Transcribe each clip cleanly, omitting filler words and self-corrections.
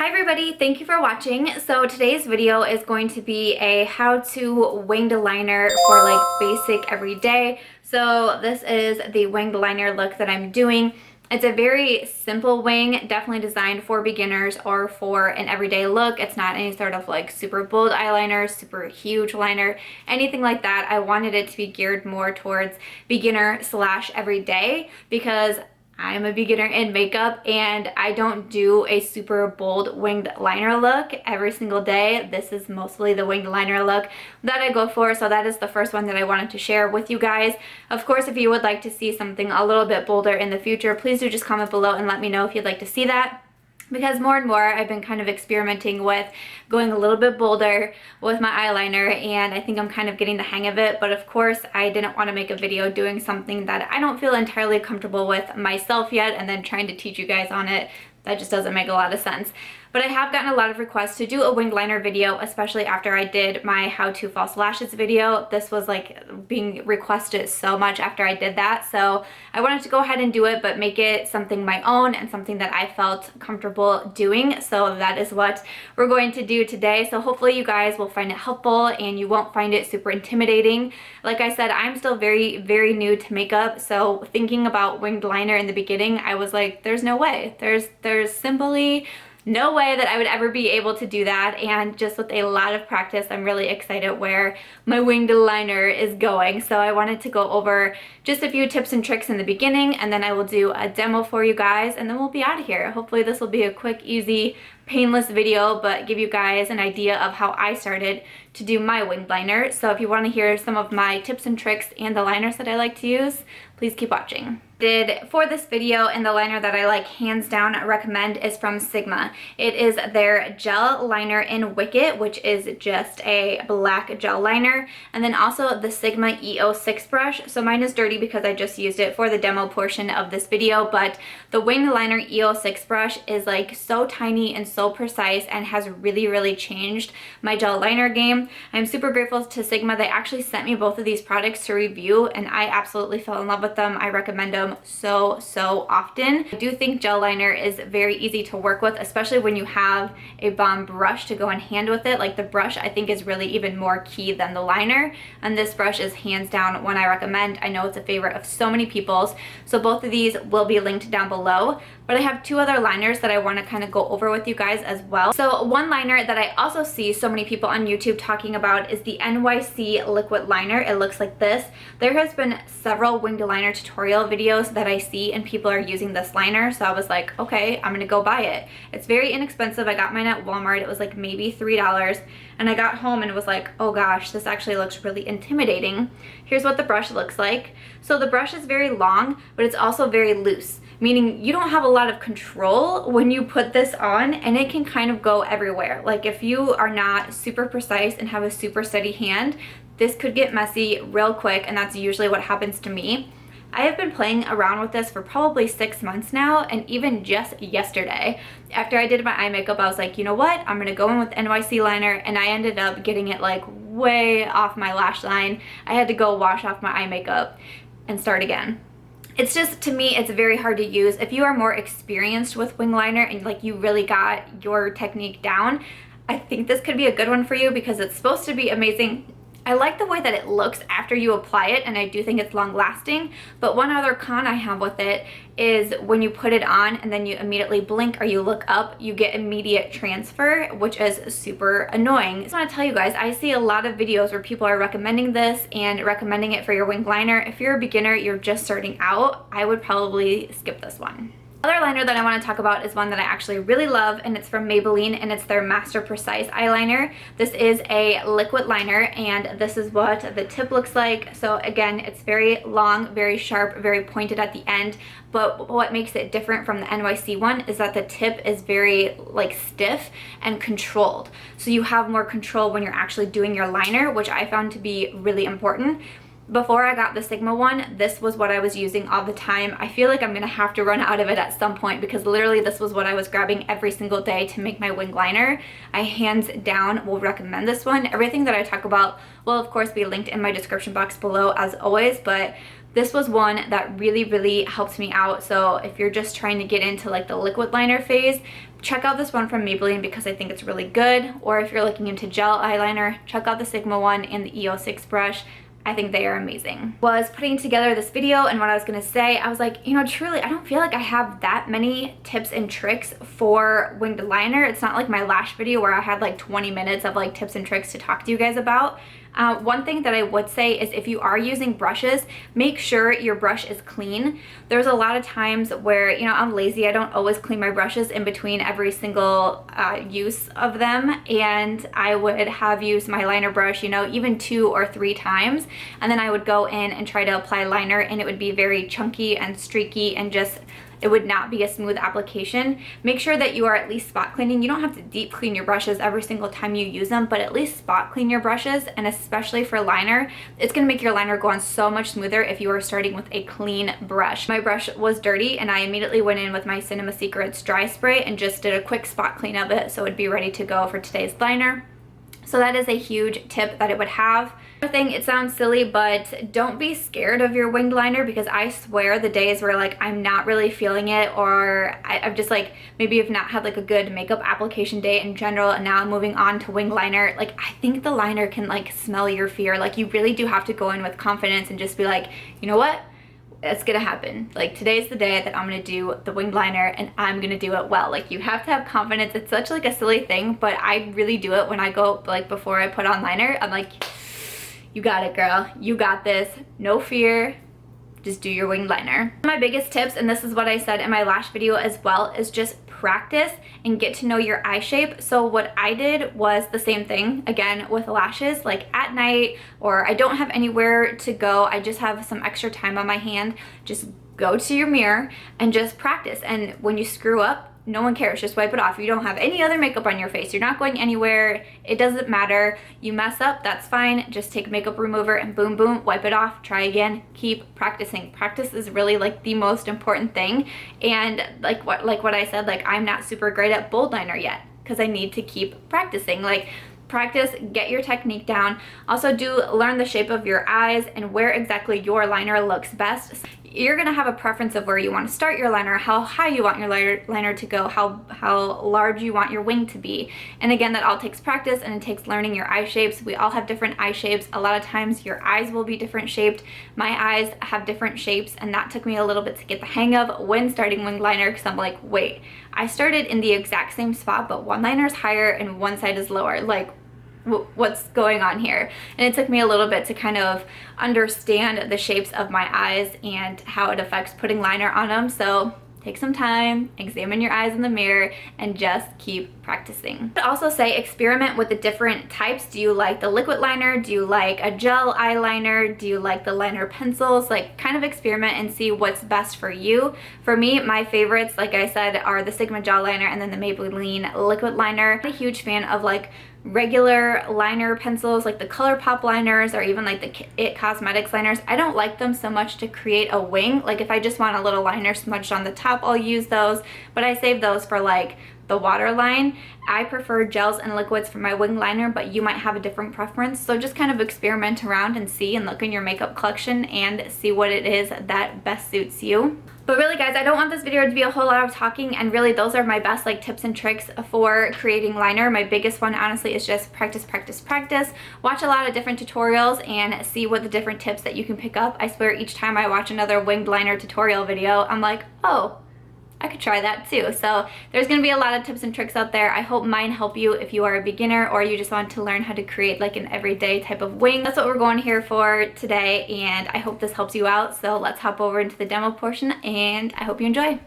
Hi everybody, thank you for watching. So today's video is going to be a how-to winged liner for like basic everyday. So this is the winged liner look that I'm doing. It's a very simple wing, definitely designed for beginners or for an everyday look. It's not any sort of like super bold eyeliner, super huge liner, anything like that. I wanted it to be geared more towards beginner slash everyday because I'm a beginner in makeup and I don't do a super bold winged liner look every single day. This is mostly the winged liner look that I go for, so that is the first one that I wanted to share with you guys. Of course, if you would like to see something a little bit bolder in the future, please do just comment below and let me know if you'd like to see that. Because more and more I've been kind of experimenting with going a little bit bolder with my eyeliner, and I think I'm kind of getting the hang of it. But of course I didn't want to make a video doing something that I don't feel entirely comfortable with myself yet and then trying to teach you guys on it. That just doesn't make a lot of sense. But I have gotten a lot of requests to do a winged liner video, especially after I did my how to false lashes video. This was like being requested so much after I did that. So I wanted to go ahead and do it, but make it something my own and something that I felt comfortable doing. So that is what we're going to do today. So hopefully you guys will find it helpful and you won't find it super intimidating. Like I said, I'm still very, very new to makeup. So thinking about winged liner in the beginning, I was like, there's no way. There's simply no way that I would ever be able to do that. And just with a lot of practice, I'm really excited where my winged liner is going. So I wanted to go over just a few tips and tricks in the beginning, and then I will do a demo for you guys, and then we'll be out of here. Hopefully this will be a quick, easy, painless video, but give you guys an idea of how I started to do my winged liner. So if you want to hear some of my tips and tricks and the liners that I like to use, please keep watching. For this video, and the liner that I like hands down recommend is from Sigma. It is their gel liner in Wicked, which is just a black gel liner, and then also the Sigma E06 brush. So mine is dirty because I just used it for the demo portion of this video, but the winged liner E06 brush is like so tiny and so precise and has really changed my gel liner game. I'm super grateful to Sigma. They actually sent me both of these products to review and I absolutely fell in love with them. I recommend them so often. I do think gel liner is very easy to work with, especially when you have a bomb brush to go in hand with it. Like the brush I think is really even more key than the liner, and this brush is hands down one I recommend. I know it's a favorite of so many people's, so both of these will be linked down below. But I have two other liners that I want to kind of go over with you guys as well. So one liner that I also see so many people on YouTube talking about is the NYC Liquid Liner. It looks like this. There has been several winged liner tutorial videos that I see and people are using this liner, so I was like, okay, I'm gonna go buy it. It's very inexpensive. I got mine at Walmart. It was like maybe $3, and I got home and it was like, oh gosh, this actually looks really intimidating. Here's what the brush looks like. So the brush is very long, but it's also very loose, meaning you don't have a lot of control when you put this on, and it can kind of go everywhere. Like if you are not super precise and have a super steady hand, this could get messy real quick, and that's usually what happens to me. I have been playing around with this for probably 6 months now, and even just yesterday, after I did my eye makeup, I was like, you know what, I'm gonna go in with NYC liner, and I ended up getting it like way off my lash line. I had to go wash off my eye makeup and start again. It's just, to me, it's very hard to use. If you are more experienced with wing liner and like you really got your technique down, I think this could be a good one for you because it's supposed to be amazing. I like the way that it looks after you apply it, and I do think it's long lasting. But one other con I have with it is when you put it on and then you immediately blink or you look up, you get immediate transfer, which is super annoying. So I want to tell you guys, I see a lot of videos where people are recommending this and recommending it for your winged liner. If you're a beginner, you're just starting out, I would probably skip this one. Other liner that I want to talk about is one that I actually really love, and it's from Maybelline, and it's their Master Precise eyeliner. This is a liquid liner, and this is what the tip looks like. So again, it's very long, very sharp, very pointed at the end, but what makes it different from the NYC one is that the tip is very like stiff and controlled. So you have more control when you're actually doing your liner, which I found to be really important. Before I got the Sigma one, this was what I was using all the time. I feel like I'm gonna have to run out of it at some point because literally this was what I was grabbing every single day to make my wing liner. I hands down will recommend this one. Everything that I talk about will of course be linked in my description box below as always, but this was one that really helped me out. So if you're just trying to get into like the liquid liner phase, check out this one from Maybelline because I think it's really good. Or if you're looking into gel eyeliner, check out the Sigma one and the E06 brush. I think they are amazing. Was putting together this video and what I was gonna say, I was like, you know, truly, I don't feel like I have that many tips and tricks for winged liner. It's not like my lash video where I had like 20 minutes of like tips and tricks to talk to you guys about. One thing that I would say is if you are using brushes, make sure your brush is clean. There's a lot of times where, you know, I'm lazy. I don't always clean my brushes in between every single use of them, and I would have used my liner brush, you know, even 2 or 3 times, and then I would go in and try to apply liner, and it would be very chunky and streaky and just it would not be a smooth application. Make sure that you are at least spot cleaning. You don't have to deep clean your brushes every single time you use them, but at least spot clean your brushes, and especially for liner, it's gonna make your liner go on so much smoother if you are starting with a clean brush. My brush was dirty and I immediately went in with my Cinema Secrets dry spray and just did a quick spot clean of it so it'd be ready to go for today's liner. So that is a huge tip that it would have. Another thing, it sounds silly, but don't be scared of your winged liner, because I swear the days where like I'm not really feeling it, or I've just like maybe have not had like a good makeup application day in general and now I'm moving on to winged liner, like I think the liner can like smell your fear. Like you really do have to go in with confidence and just be like, you know what? It's gonna happen. Like today's the day that I'm gonna do the winged liner and I'm gonna do it well. Like you have to have confidence. It's such like a silly thing, but I really do it when I go like before I put on liner. I'm like, you got it, girl. You got this. No fear. Just do your winged liner. My biggest tips, and this is what I said in my lash video as well, is just practice and get to know your eye shape. So what I did was the same thing again with lashes, like at night, or I don't have anywhere to go, I just have some extra time on my hand, just go to your mirror and just practice. And when you screw up, no one cares, just wipe it off. You don't have any other makeup on your face, you're not going anywhere, it doesn't matter. You mess up, that's fine, just take makeup remover and boom boom, wipe it off, try again, keep practicing. Practice is really like the most important thing. And like what I said, like I'm not super great at bold liner yet because I need to keep practicing. Like practice, get your technique down. Also do learn the shape of your eyes and where exactly your liner looks best. You're gonna have a preference of where you want to start your liner, how high you want your liner to go, how large you want your wing to be. And again, that all takes practice and it takes learning your eye shapes. We all have different eye shapes. A lot of times your eyes will be different shaped. My eyes have different shapes, and that took me a little bit to get the hang of when starting winged liner, because I'm like, wait, I started in the exact same spot, but one liner is higher and one side is lower. Like, what's going on here? And it took me a little bit to kind of understand the shapes of my eyes and how it affects putting liner on them. So take some time, examine your eyes in the mirror, and just keep practicing. I'd also say experiment with the different types. Do you like the liquid liner? Do you like a gel eyeliner? Do you like the liner pencils? Like kind of experiment and see what's best for you. For me, my favorites, like I said, are the Sigma gel liner and then the Maybelline liquid liner. I'm a huge fan of like regular liner pencils, like the Colourpop liners or even like the It Cosmetics liners. I don't like them so much to create a wing. Like if I just want a little liner smudged on the top, I'll use those, but I save those for like the waterline. I prefer gels and liquids for my wing liner, but you might have a different preference. So just kind of experiment around and see and look in your makeup collection and see what it is that best suits you. But really guys, I don't want this video to be a whole lot of talking, and really those are my best like tips and tricks for creating liner. My biggest one honestly is just practice, practice, practice. Watch a lot of different tutorials and see what the different tips that you can pick up. I swear each time I watch another winged liner tutorial video, I'm like, oh, I could try that too. So there's gonna be a lot of tips and tricks out there. I hope mine help you if you are a beginner or you just want to learn how to create like an everyday type of wing. That's what we're going here for today, and I hope this helps you out. So let's hop over into the demo portion and I hope you enjoy.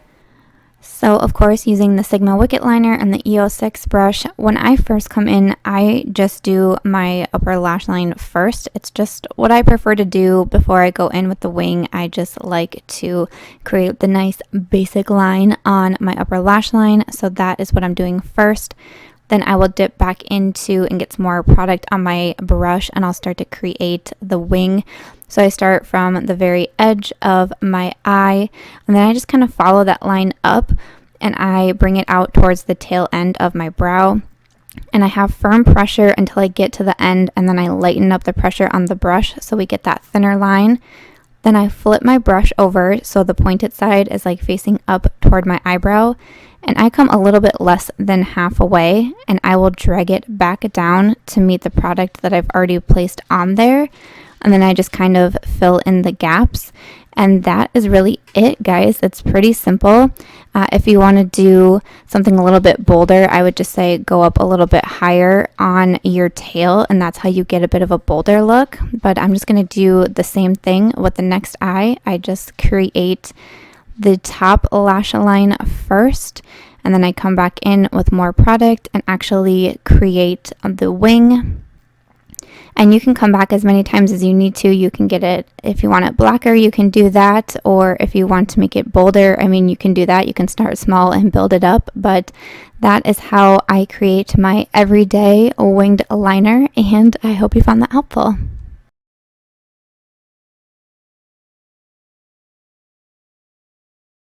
So of course, using the Sigma Wicked Liner and the E06 brush, when I first come in, I just do my upper lash line first. It's just what I prefer to do before I go in with the wing. I just like to create the nice basic line on my upper lash line. So that is what I'm doing first. Then I will dip back into and get some more product on my brush and I'll start to create the wing. So I start from the very edge of my eye and then I just kind of follow that line up and I bring it out towards the tail end of my brow. And I have firm pressure until I get to the end, and then I lighten up the pressure on the brush so we get that thinner line. Then I flip my brush over so the pointed side is like facing up toward my eyebrow, and I come a little bit less than half away, and I will drag it back down to meet the product that I've already placed on there. And then I just kind of fill in the gaps. And that is really it, guys. It's pretty simple. If you want to do something a little bit bolder, I would just say go up a little bit higher on your tail, and that's how you get a bit of a bolder look. But I'm just going to do the same thing with the next eye. I just create the top lash line first, and then I come back in with more product and actually create the wing. And you can come back as many times as you need to. You can get it, if you want it blacker, you can do that. Or if you want to make it bolder, I mean, you can do that. You can start small and build it up. But that is how I create my everyday winged liner. And I hope you found that helpful.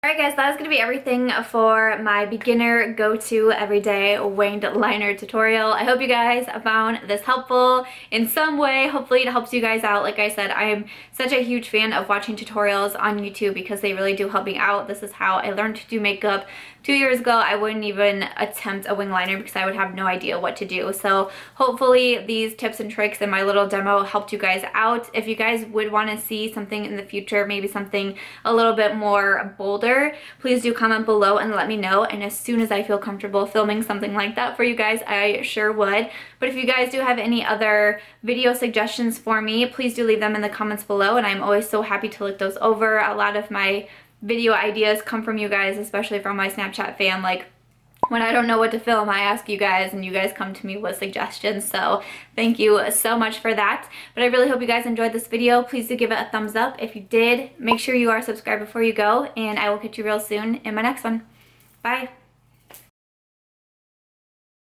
Alright guys, that is going to be everything for my beginner go-to everyday winged liner tutorial. I hope you guys found this helpful in some way. Hopefully it helps you guys out. Like I said, I am such a huge fan of watching tutorials on YouTube because they really do help me out. This is how I learned to do makeup. 2 years ago, I wouldn't even attempt a wing liner because I would have no idea what to do. So hopefully these tips and tricks in my little demo helped you guys out. If you guys would want to see something in the future, maybe something a little bit more bolder, please do comment below and let me know. And as soon as I feel comfortable filming something like that for you guys, I sure would. But if you guys do have any other video suggestions for me, please do leave them in the comments below, and I'm always so happy to look those over. A lot of my video ideas come from you guys, especially from my Snapchat fam. Like, when I don't know what to film, I ask you guys, and you guys come to me with suggestions. So thank you so much for that. But I really hope you guys enjoyed this video. Please do give it a thumbs up. If you did, make sure you are subscribed before you go, and I will catch you real soon in my next one. Bye.